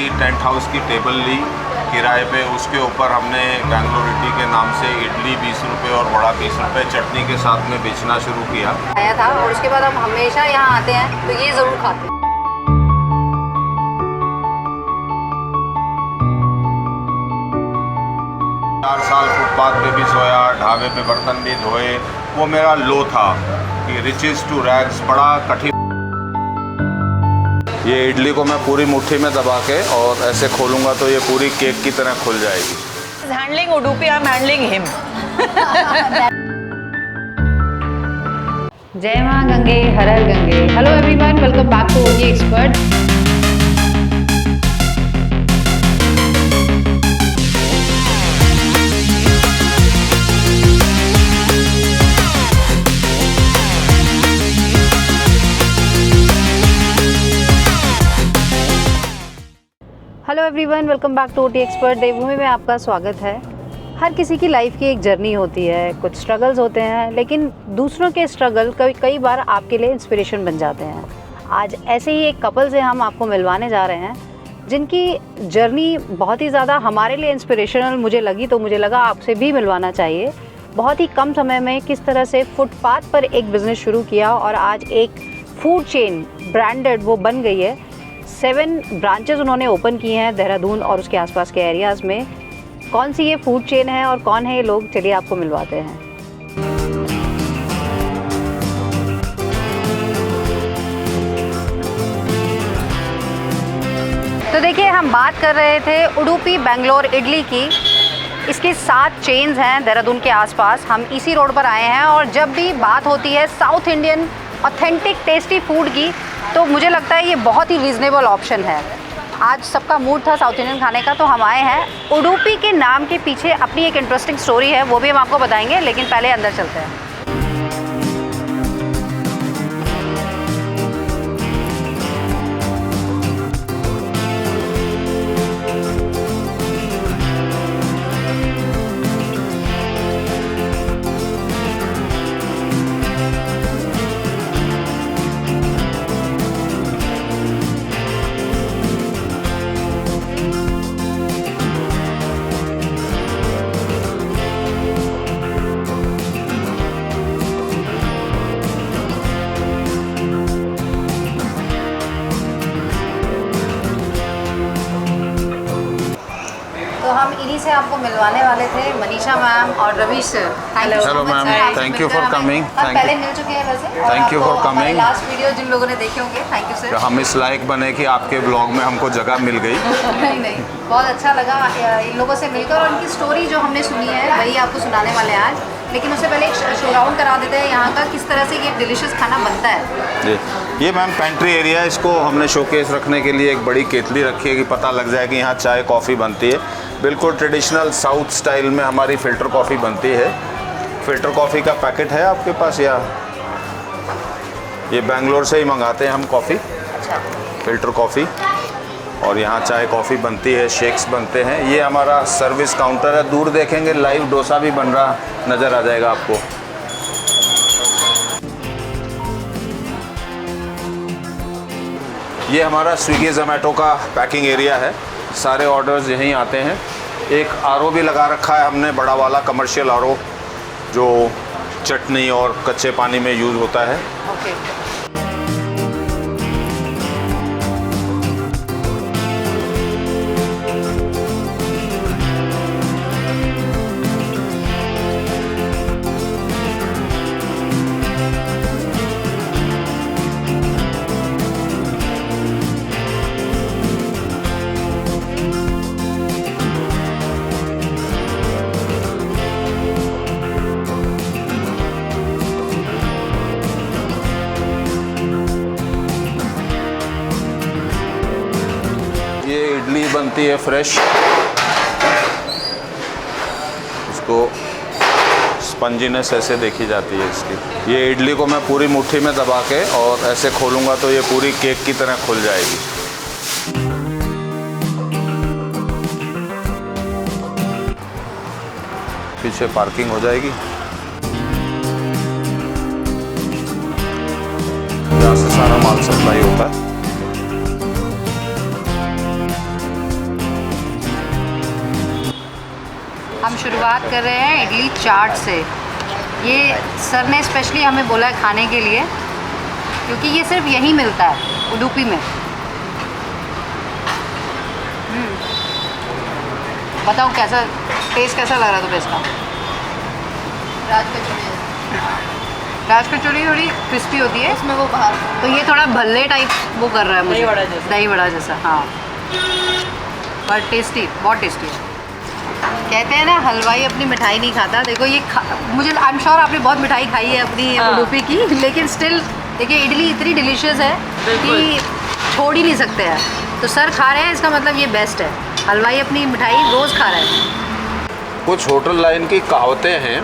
की tent house की table ली किराए पे, उसके ऊपर हमने बैंगलोर इडली के नाम से इडली 20 रुपये और वड़ा 20 रुपये चटनी के साथ में बेचना शुरू किया आया था। और उसके बाद हम हमेशा यहाँ आते हैं तो ये ज़रूर खाते हैं। चार साल फुटपाथ पे भी सोया, ढाबे पे बर्तन भी धोए। वो मेरा लो था कि रिचेस टू रैग्स, बड़ा कठिन। ये इडली को मैं पूरी मुट्ठी में दबा के और ऐसे खोलूंगा तो ये पूरी केक की तरह खुल जाएगी। Handling Udupi, I am handling him. जय माँ गंगे, हर हर Gange. Hello everyone, welcome back to OT expert. Hello everyone, welcome back to OT expert. देवभूमि में आपका स्वागत है। हर किसी की लाइफ की एक जर्नी होती है, कुछ स्ट्रगल्स होते हैं, लेकिन दूसरों के स्ट्रगल कई बार आपके लिए इंस्पिरेशन बन जाते हैं। आज ऐसे ही एक कपल से हम आपको मिलवाने जा रहे हैं जिनकी जर्नी बहुत ही ज़्यादा हमारे लिए इंस्पिरेशनल मुझे लगी, तो मुझे लगा आपसे भी मिलवाना चाहिए। बहुत ही कम समय में किस तरह से फुटपाथ पर एक बिज़नेस शुरू किया और आज एक फूड चेन ब्रांडेड वो बन गई है। 7 ब्रांचेस उन्होंने ओपन किए हैं देहरादून और उसके आसपास के एरियाज़ में। कौन सी ये फूड चेन है और कौन है ये लोग, चलिए आपको मिलवाते हैं। तो देखिए, हम बात कर रहे थे उडुपी बेंगलोर इडली की। इसके 7 चेन्स हैं देहरादून के आसपास। हम इसी रोड पर आए हैं और जब भी बात होती है south Indian authentic tasty food की तो मुझे लगता है ये बहुत ही रीज़नेबल ऑप्शन है। आज सबका मूड था साउथ इंडियन खाने का, तो हम आए हैं। उडुपी के नाम के पीछे अपनी एक इंटरेस्टिंग स्टोरी है, वो भी हम आपको बताएंगे, लेकिन पहले अंदर चलते हैं। हम इन्हीं से आपको मिलवाने वाले थे, मनीषा मैम और Ravish sir. Hello ma'am, thank you for coming. हम पहले मिल चुके हैं वैसे। Thank you for coming. Last video जिन लोगों ने देखे होंगे, थैंक यू सर। हम इस लायक बने कि आपके ब्लॉग में हमको जगह मिल गई। नहीं, बहुत अच्छा लगा इन लोगों से मिलकर, और उनकी स्टोरी जो हमने सुनी है वही आपको सुनाने वाले हैं आज। लेकिन उससे पहले एक शो राउंड करा देते हैं यहाँ का, किस तरह से ये डिलीशियस खाना बनता है। जी, ये मैम पेंट्री एरिया है। इसको हमने शोकेस रखने के लिए एक बड़ी केतली रखी है कि पता लग जाए कि यहाँ चाय कॉफ़ी बनती है। बिल्कुल ट्रेडिशनल साउथ स्टाइल में हमारी फ़िल्टर कॉफ़ी बनती है। फ़िल्टर कॉफ़ी का पैकेट है आपके पास, या ये बेंगलोर से ही मंगाते हैं हम कॉफ़ी, फ़िल्टर कॉफ़ी। और यहाँ चाय कॉफ़ी बनती है, शेक्स बनते हैं। ये हमारा सर्विस काउंटर है। दूर देखेंगे लाइव डोसा भी बन रहा नज़र आ जाएगा आपको। ये हमारा स्विगी जोमेटो का पैकिंग एरिया है। सारे ऑर्डर्स यहीं आते हैं। एक आरओ भी लगा रखा है हमने, बड़ा वाला कमर्शियल आरओ, जो चटनी और कच्चे पानी में यूज़ होता है। इडली बनती है फ्रेश, इसको स्पंजीनेस ऐसे देखी जाती है इसकी। ये इडली को मैं पूरी मुट्ठी में दबा के और ऐसे खोलूँगा तो ये पूरी केक की तरह खुल जाएगी। पीछे पार्किंग हो जाएगी, यहाँ से सारा माल सप्लाई होता है। हम शुरुआत कर रहे हैं इडली चाट से। ये सर ने स्पेशली हमें बोला है खाने के लिए, क्योंकि ये सिर्फ यहीं मिलता है उडुपी में। बताओ कैसा टेस्ट कैसा लग रहा है तुम्हें इसका? राज कचौड़ी थोड़ी क्रिस्पी होती है उसमें वो बाहर तो ये थोड़ा भल्ले टाइप वो कर रहा है मुझे, दही वड़ा जैसा। दही वड़ा जैसा। हाँ, पर टेस्टी, बहुत टेस्टी है। कहते हैं ना हलवाई अपनी मिठाई नहीं खाता। देखो ये मुझे आई एम श्योर आपने बहुत मिठाई खाई है अपनी हाँ। उडुपी की, लेकिन स्टिल देखिए इडली इतनी डिलीशियस है कि छोड़ ही नहीं सकते हैं। तो सर खा रहे हैं, इसका मतलब ये बेस्ट है। हलवाई अपनी मिठाई रोज़ खा रहा है। कुछ होटल लाइन की कहावतें हैं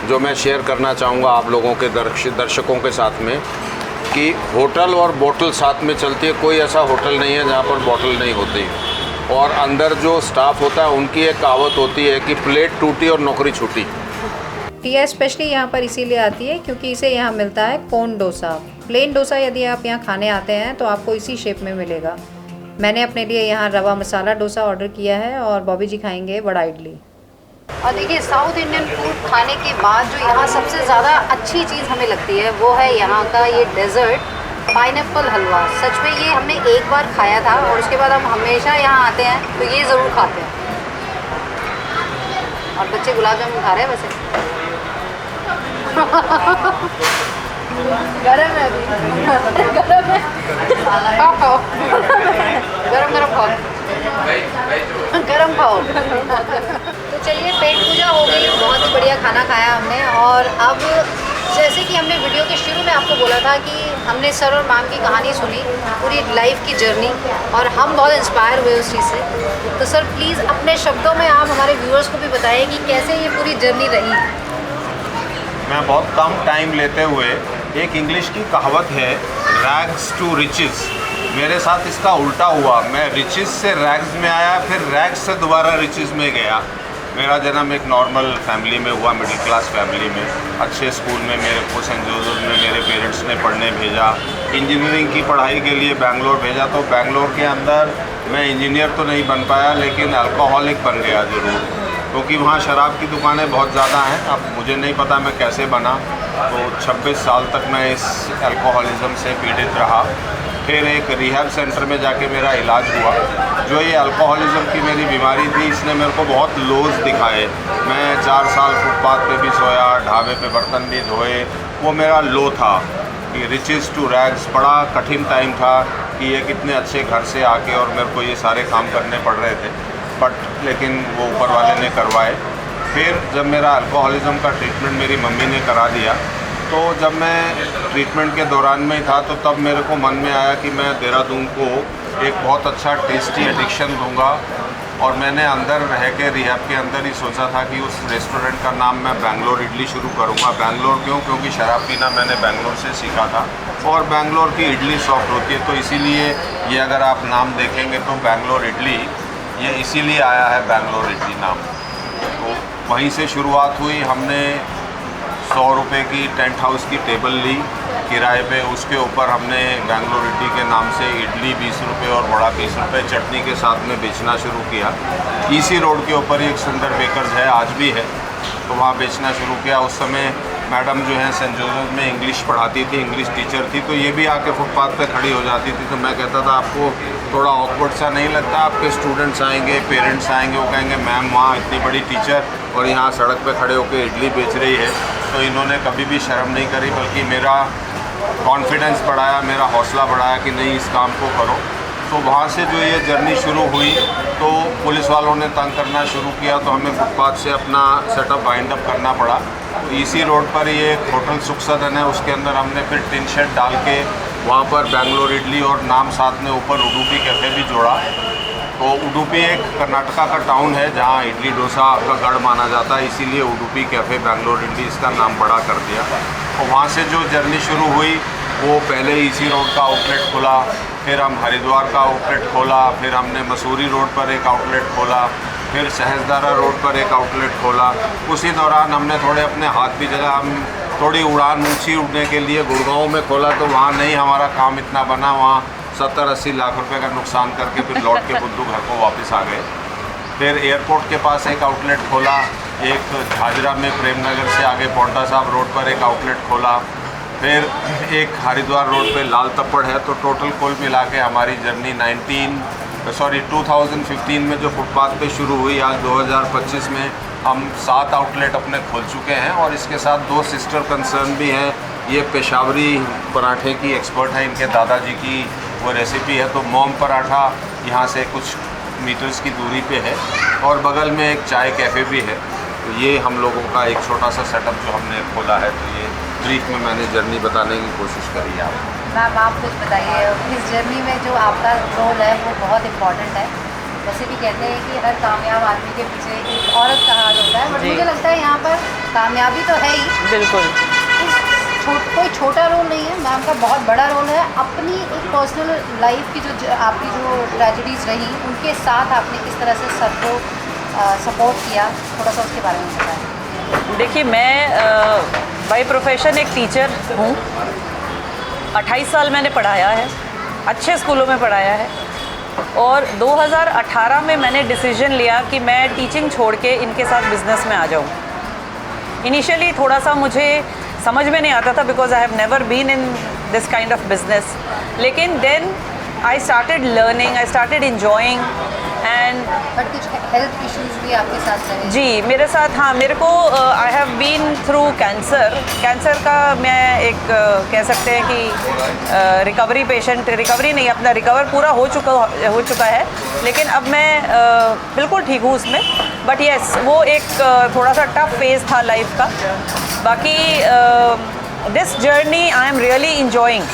जो मैं शेयर करना चाहूँगा आप लोगों के दर्शकों के साथ में, कि होटल और बोतल साथ में चलती है। कोई ऐसा होटल नहीं है जहाँ पर बोतल नहीं होती। और अंदर जो स्टाफ होता है उनकी एक कहावत होती है कि प्लेट टूटी और नौकरी छूटी। टिया स्पेशली यहाँ पर इसीलिए आती है क्योंकि इसे यहाँ मिलता है कोन डोसा। प्लेन डोसा यदि आप यहाँ खाने आते हैं तो आपको इसी शेप में मिलेगा। मैंने अपने लिए यहाँ रवा मसाला डोसा ऑर्डर किया है और बॉबी जी खाएंगे बड़ा इडली। और देखिए साउथ इंडियन फूड खाने के बाद जो यहाँ सबसे ज़्यादा अच्छी चीज़ हमें लगती है वो है यहाँ का ये डेज़र्ट पाइनएप्पल हलवा। सच में ये हमने एक बार खाया था और उसके बाद हम हमेशा यहाँ आते हैं तो ये ज़रूर खाते हैं। और बच्चे गुलाब जामुन खा रहे हैं वैसे। गरम है अभी, गरम है, खाओ खाओ, गरम गरम खाओ, गरम खाओ। तो चलिए पेट पूजा हो गई, बहुत ही बढ़िया खाना खाया हमने। और अब जैसे कि हमने वीडियो के शुरू में आपको बोला था कि हमने सर और मैम की कहानी सुनी, पूरी लाइफ की जर्नी, और हम बहुत इंस्पायर हुए उस चीज़ से। तो सर प्लीज़ अपने शब्दों में आप हमारे व्यूअर्स को भी बताइए कि कैसे ये पूरी जर्नी रही। मैं बहुत कम टाइम लेते हुए, एक इंग्लिश की कहावत है रैग्स टू रिचेस, मेरे साथ इसका उल्टा हुआ। मैं रिचेस से रैग्स में आया, फिर रैग्स से दोबारा रिचेस में गया। मेरा जन्म एक नॉर्मल फैमिली में हुआ, मिडिल क्लास फैमिली में। अच्छे स्कूल में मेरे को सेंट जोसेफ में मेरे पेरेंट्स ने पढ़ने भेजा। इंजीनियरिंग की पढ़ाई के लिए बैंगलोर भेजा, तो बैंगलोर के अंदर मैं इंजीनियर तो नहीं बन पाया लेकिन अल्कोहलिक बन गया ज़रूर, क्योंकि वहाँ शराब की दुकानें बहुत ज़्यादा हैं। अब मुझे नहीं पता मैं कैसे बना। तो 26 साल तक मैं इस अल्कोहलिज्म से पीड़ित रहा। फिर एक रिहैब सेंटर में जाके मेरा इलाज हुआ। जो ये अल्कोहलिज्म की मेरी बीमारी थी, इसने मेरे को बहुत लोज दिखाए। मैं 4 साल फुटपाथ पे भी सोया, ढाबे पे बर्तन भी धोए। वो मेरा लो था कि रिचेस टू रैग्स। बड़ा कठिन टाइम था कि ये कितने अच्छे घर से आके और मेरे को ये सारे काम करने पड़ रहे थे, बट लेकिन वो ऊपर वाले ने करवाए। फिर जब मेरा अल्कोहलिज्म का ट्रीटमेंट मेरी मम्मी ने करा दिया, तो जब मैं ट्रीटमेंट के दौरान में था तो तब मेरे को मन में आया कि मैं देहरादून को एक बहुत अच्छा टेस्टी एडिक्शन दूंगा। और मैंने अंदर रह के रिहैब के अंदर ही सोचा था कि उस रेस्टोरेंट का नाम मैं बैंगलोर इडली शुरू करूंगा। बैंगलोर क्यों? क्योंकि शराब पीना मैंने बैंगलोर से सीखा था और बैंगलोर की इडली सॉफ्ट होती है। तो इसीलिए ये अगर आप नाम देखेंगे तो बैंगलोर इडली, ये इसीलिए आया है बैंगलोर इडली नाम। तो वहीं से शुरुआत हुई। हमने 100 रुपये की टेंट हाउस की टेबल ली किराए पे, उसके ऊपर हमने बैंगलोर इडली के नाम से इडली 20 रुपये और वड़ा 20 रुपये चटनी के साथ में बेचना शुरू किया। ईसी रोड के ऊपर एक सुंदर बेकर्स है, आज भी है, तो वहाँ बेचना शुरू किया। उस समय मैडम जो है सेंट जोसेफ में इंग्लिश पढ़ाती थी, इंग्लिश टीचर थी, तो ये भी आके फुटपाथ पे खड़ी हो जाती थी। तो मैं कहता था आपको थोड़ा ऑकवर्ड सा नहीं लगता? आपके स्टूडेंट्स आएंगे, पेरेंट्स आएंगे, वो कहेंगे मैम वहाँ इतनी बड़ी टीचर और यहाँ सड़क पे खड़े होकर इडली बेच रही है। तो इन्होंने कभी भी शर्म नहीं करी, बल्कि मेरा कॉन्फिडेंस बढ़ाया, मेरा हौसला बढ़ाया कि नहीं इस काम को करो। तो वहाँ से जो ये जर्नी शुरू हुई, तो पुलिस वालों ने तंग करना शुरू किया, तो हमें फुटपाथ से अपना सेटअप वाइंड अप करना पड़ा। तो इसी रोड पर ये एक होटल सुख सदन है, उसके अंदर हमने फिर टिन शेड डाल के वहाँ पर बैंगलोर इडली और नाम साथ में ऊपर उडुपी कैफ़े भी जोड़ा। तो उडुपी एक कर्नाटका का टाउन है जहाँ इडली डोसा का गढ़ माना जाता है, इसीलिए उडुपी कैफ़े बैंगलोर इडली इसका नाम बड़ा कर दिया। तो वहाँ से जो जर्नी शुरू हुई, वो पहले इसी रोड का आउटलेट खोला, फिर हम हरिद्वार का आउटलेट खोला, फिर हमने मसूरी रोड पर एक आउटलेट खोला, फिर सहजदारा रोड पर एक आउटलेट खोला। उसी दौरान हमने थोड़े अपने हाथ भी जगह, हम थोड़ी उड़ान ऊँची उड़ने के लिए गुड़गांव में खोला, तो वहाँ नहीं हमारा काम इतना बना, वहाँ 70-80 लाख रुपए का नुकसान करके फिर लौट के बुद्धू घर को वापस आ गए। फिर एयरपोर्ट के पास एक आउटलेट खोला, एक झाझरा में प्रेमनगर से आगे पौंटा साहब रोड पर एक आउटलेट खोला, फिर एक हरिद्वार रोड पे लाल तप्पड़ है। तो टोटल कुल मिला के हमारी जर्नी 2015 में जो फुटपाथ पे शुरू हुई, आज 2025 में हम 7 आउटलेट अपने खोल चुके हैं और इसके साथ 2 सिस्टर कंसर्न भी हैं। ये पेशावरी पराठे की एक्सपर्ट है, इनके दादाजी की वो रेसिपी है। तो मोम पराठा यहाँ से कुछ मीटर्स की दूरी पे है और बगल में एक चाय कैफ़े भी है। तो ये हम लोगों का एक छोटा सा सेटअप जो हमने खोला है। तो ये ब्रीफ में मैंने जर्नी बताने की कोशिश करी है आपको। मैम आप कुछ बताइए, इस जर्नी में जो आपका रोल है वो बहुत इम्पॉर्टेंट है। वैसे भी कहते हैं कि हर कामयाब आदमी के पीछे एक औरत का हाथ होता है, बट मुझे लगता है यहाँ पर कामयाबी तो है ही, बिल्कुल। कोई छोटा रोल नहीं है, मैम का बहुत बड़ा रोल है। अपनी एक पर्सनल लाइफ की जो आपकी जो ट्रेजेडीज़ रही उनके साथ आपने किस तरह से सबको सपोर्ट किया, थोड़ा सा उसके बारे में बताएं। देखिए, मैं बाय प्रोफेशन एक टीचर हूँ। 28 साल मैंने पढ़ाया है, अच्छे स्कूलों में पढ़ाया है और 2018 में मैंने डिसीजन लिया कि मैं टीचिंग छोड़ के इनके साथ बिज़नेस में आ जाऊँ। इनिशियली थोड़ा सा मुझे समझ में नहीं आता था because I have never been in this kind of business, लेकिन then I started learning, I started enjoying and but कुछ हेल्थ इश्यूज भी आपके साथ रहे? जी, मेरे साथ, हाँ, मेरे को I have been through cancer का मैं एक कह सकते हैं कि रिकवरी पेशेंट, रिकवरी नहीं, अपना रिकवर पूरा हो चुका है, लेकिन अब मैं बिल्कुल ठीक हूँ उसमें। बट येस, वो एक थोड़ा सा टफ फेज़ था लाइफ का। बाकी this journey I am really enjoying.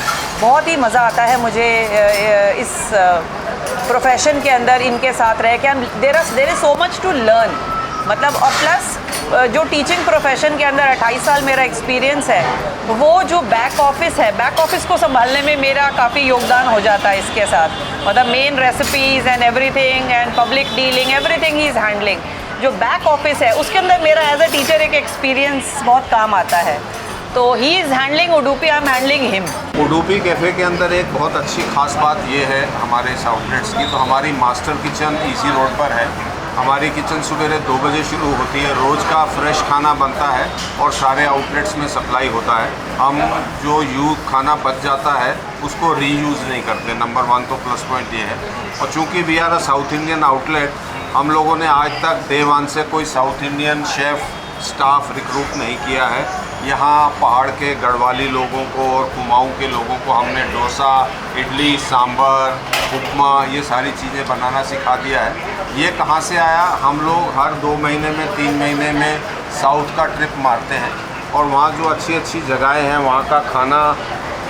बहुत ही मज़ा आता है मुझे इस प्रोफेशन के अंदर इनके साथ रह के। There is so much to learn, मतलब, और प्लस जो टीचिंग प्रोफेशन के अंदर 28 साल मेरा एक्सपीरियंस है, वो जो बैक ऑफिस है, बैक ऑफिस को संभालने में मेरा काफ़ी योगदान हो जाता है इसके साथ। मतलब main recipes and everything and public dealing, everything he is handling. जो बैक ऑफिस है उसके अंदर मेरा एज अ टीचर एक एक्सपीरियंस बहुत काम आता है। तो he is handling Udupi, I am handling him. Udupi cafe के अंदर एक बहुत अच्छी खास बात ये है हमारे इस आउटलेट्स की, तो हमारी मास्टर किचन इसी रोड पर है। हमारी किचन सुबह 2 बजे शुरू होती है, रोज़ का फ्रेश खाना बनता है और सारे आउटलेट्स में सप्लाई होता है। हम जो खाना बच जाता है उसको रीयूज़ नहीं करते, नंबर 1 तो प्लस पॉइंट ये है। और चूँकि we are a South Indian outlet, हम लोगों ने आज तक डे 1 से कोई South Indian chef staff recruit नहीं किया है। यहाँ पहाड़ के गढ़वाली लोगों को और कुमाऊँ के लोगों को हमने डोसा, इडली, सांभर, उपमा, ये सारी चीज़ें बनाना सिखा दिया है। ये कहाँ से आया? हम लोग हर 2 महीने में 3 महीने में साउथ का ट्रिप मारते हैं और वहाँ जो अच्छी अच्छी जगहें हैं वहाँ का खाना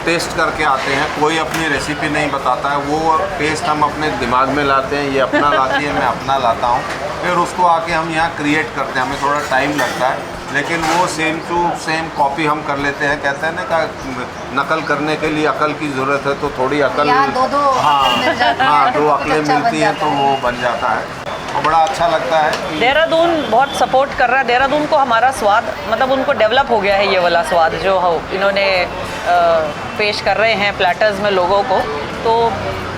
टेस्ट करके आते हैं। कोई अपनी रेसिपी नहीं बताता है, वो टेस्ट हम अपने दिमाग में लाते हैं। ये अपना लाती है, मैं अपना लाता हूँ, फिर उसको आके हम यहाँ क्रिएट करते हैं। हमें थोड़ा टाइम लगता है, लेकिन वो सेम टू सेम कॉपी हम कर लेते हैं। कहते हैं ना कि नकल करने के लिए अकल की ज़रूरत है, तो थोड़ी अकल, हाँ, दो हाँ, 2 अकलें मिलती हैं तो वो बन जाता है और बड़ा अच्छा लगता है। देहरादून बहुत सपोर्ट कर रहा है। देहरादून को हमारा स्वाद, मतलब उनको डेवलप हो गया है ये वाला स्वाद जो इन्होंने पेश कर रहे हैं प्लेटर्स में लोगों को, तो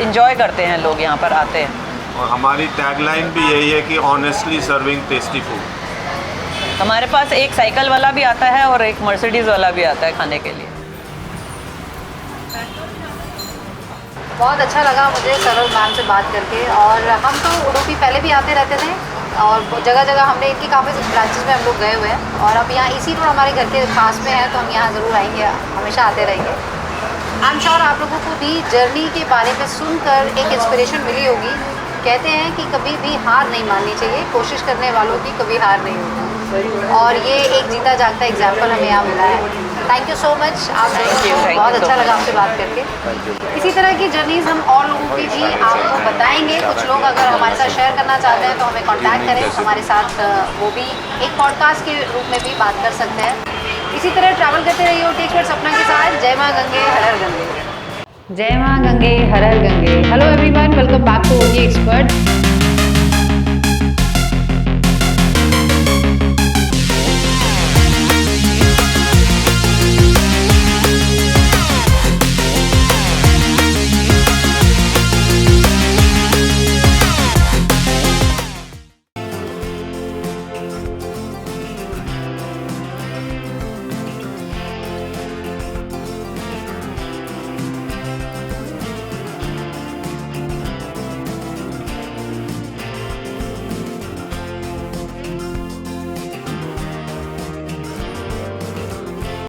इन्जॉय करते हैं लोग, यहाँ पर आते हैं। और हमारी टैगलाइन भी यही है कि ऑनेस्टली सर्विंग टेस्टी फूड। हमारे पास एक साइकिल वाला भी आता है और एक मर्सिडीज़ वाला भी आता है खाने के लिए। बहुत अच्छा लगा मुझे सरल मैम से बात करके। और हम तो उडुपी पहले भी आते रहते थे और जगह जगह हमने इनकी काफ़ी ब्रांचेस में हम लोग गए हुए हैं, और अब यहाँ इसी रोड हमारे घर के पास में है, तो हम यहाँ ज़रूर आएंगे, हमेशा आते रहेंगे। आई एम श्योर आप लोगों को भी जर्नी के बारे में सुनकर एक इंस्पिरेशन मिली होगी। कहते हैं कि कभी भी हार नहीं माननी चाहिए, कोशिश करने वालों की कभी हार नहीं होती, और ये एक जीता जागता एग्जाम्पल हमें यहाँ मिला है। थैंक यू सो मच, आप बहुत अच्छा लगा आपसे बात करके। इसी तरह की जर्नीज़ हम और लोगों की भी आपको बताएंगे। कुछ लोग अगर हमारे साथ शेयर करना चाहते हैं तो हमें कांटेक्ट करें, हमारे साथ वो भी एक पॉडकास्ट के रूप में भी बात कर सकते हैं। इसी तरह ट्रैवल करते रहिए OT एक्सपर्ट सपना के साथ। जय माँ गंगे, हर हर गंगे। जय माँ गंगे, हर हर Gange. Hello everyone, welcome back to OT expert.